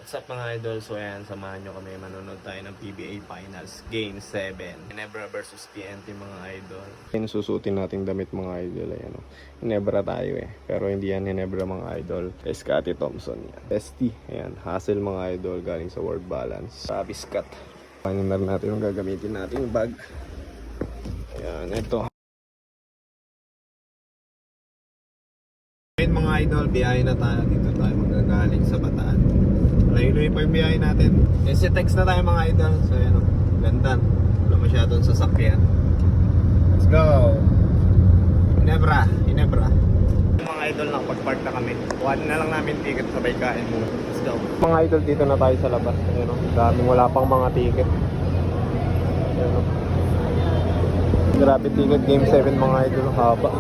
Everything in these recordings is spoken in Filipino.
What's up mga idol? So ayan, samahan nyo kami, manonood tayo ng PBA Finals Game 7 Ginebra versus TNT mga idol. Yan susutin nating damit mga idol. Ayan, oh. Ginebra tayo pero hindi yan Ginebra mga idol. Scottie Thompson yan. ST, ayan, Hassel mga idol galing sa World Balance. Travis Scott. Paninag natin yung gagamitin nating bag. Ayan, ito. Ngayon mga idol, biyahe na tayo. Dito tayo magagaling sa Bataan. Layo-layo pa yung biyahe natin. Si text na tayo mga idol. So yan o, ganda. Wala masyadong sasakyan. Let's go! Ginebra. Mga idol, nakapag-park na kami. Kuhanin na lang namin ticket, sabay kain mo. Let's go! Mga idol, dito na tayo sa labas. Ayan o, daming wala pang mga ticket. Ayan o. Grabe ticket, game 7 mga idol. Haba.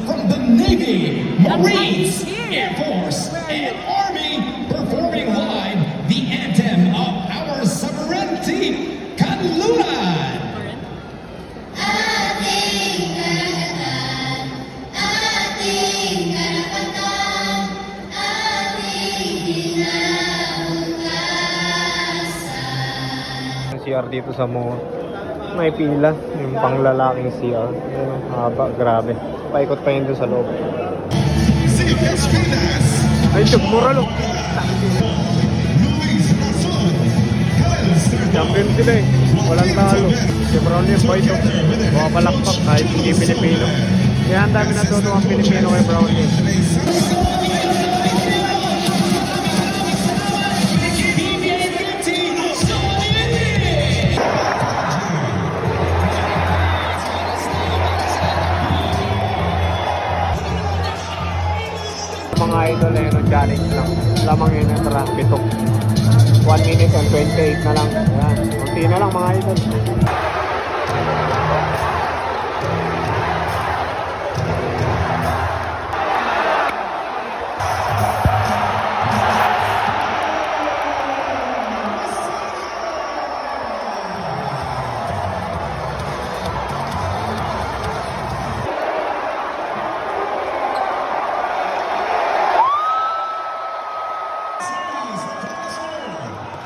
From the Navy, Marines, Air Force, and Army, performing live the anthem of our sovereignty, Kanluran. CR dito sa mall. May pila, yung panglalaking CR. Ayun, haba, grabe. Paikot pa yun doon sa loob. Ay, mura lo. Champion sila eh. Walang talo. Si Brown yung boy to. Bumapalakpak kahit hindi Pilipino. Kaya ang dami natutuwa ang Pilipino kay Brown yun. Mga idol no challenge lang. Lamang yun yung bitok. 1 minute and 28 na lang. Ayan. Kunti na lang mga idol.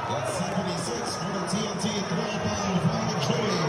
That's 76 for the TNT qualifying final training.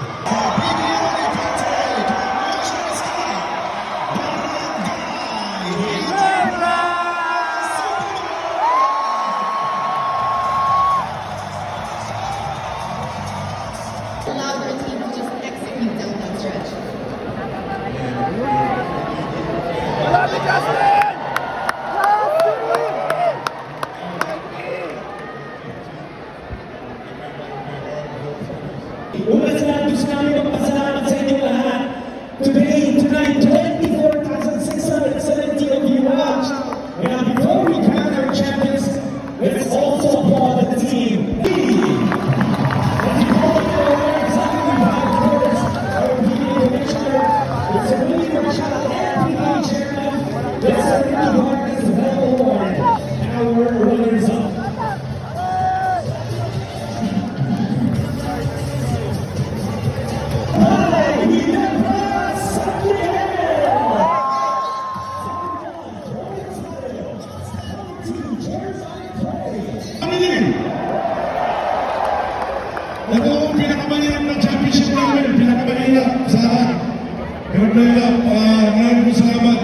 nag-play up. Maraming po salamat.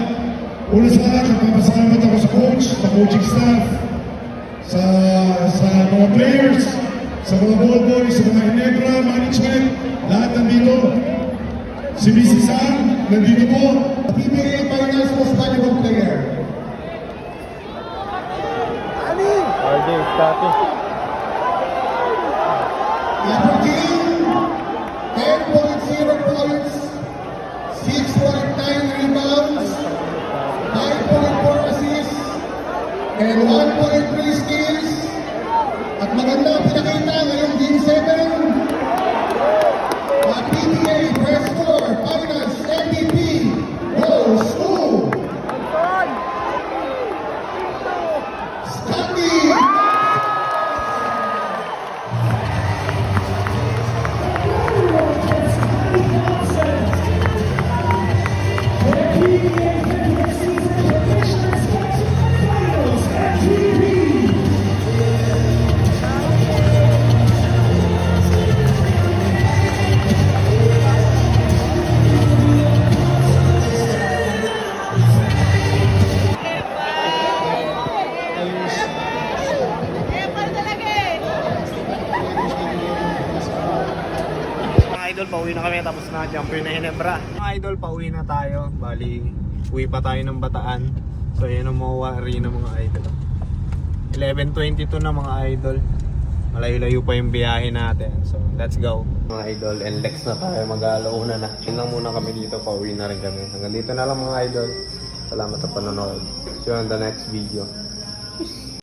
Una sa lahat, nagpapasalamat ako sa coach, sa coaching staff, sa mga players, sa mga ball boys, sa mga Ginebra, management, lahat nandito. Si Mrs. Sam, nandito po. PBA Finals Most Valuable Player. RJ, status. Ibrahim, 10.0 points, 6.9 rebounds, 5.4 assists, and 1.3 steals. At maganda ang pinakita ngayong Game 7. PBA First Four Finals MVP goes to Scotty. Mga idol, pauwi na kami tapos na jumper na Ginebra. Mga idol, pauwi na tayo. Bali, uwi pa tayo ng Bataan. So yun ang mawari ng mga idol. 11:22 na mga idol. Malayo-layo pa yung biyahe natin. So let's go. Mga idol, and Lex na tayo. Mag-alauna na. Yun lang muna kami dito. Pauwi na rin kami. Hanggang dito na lang mga idol. Salamat sa panonood. See you on the next video.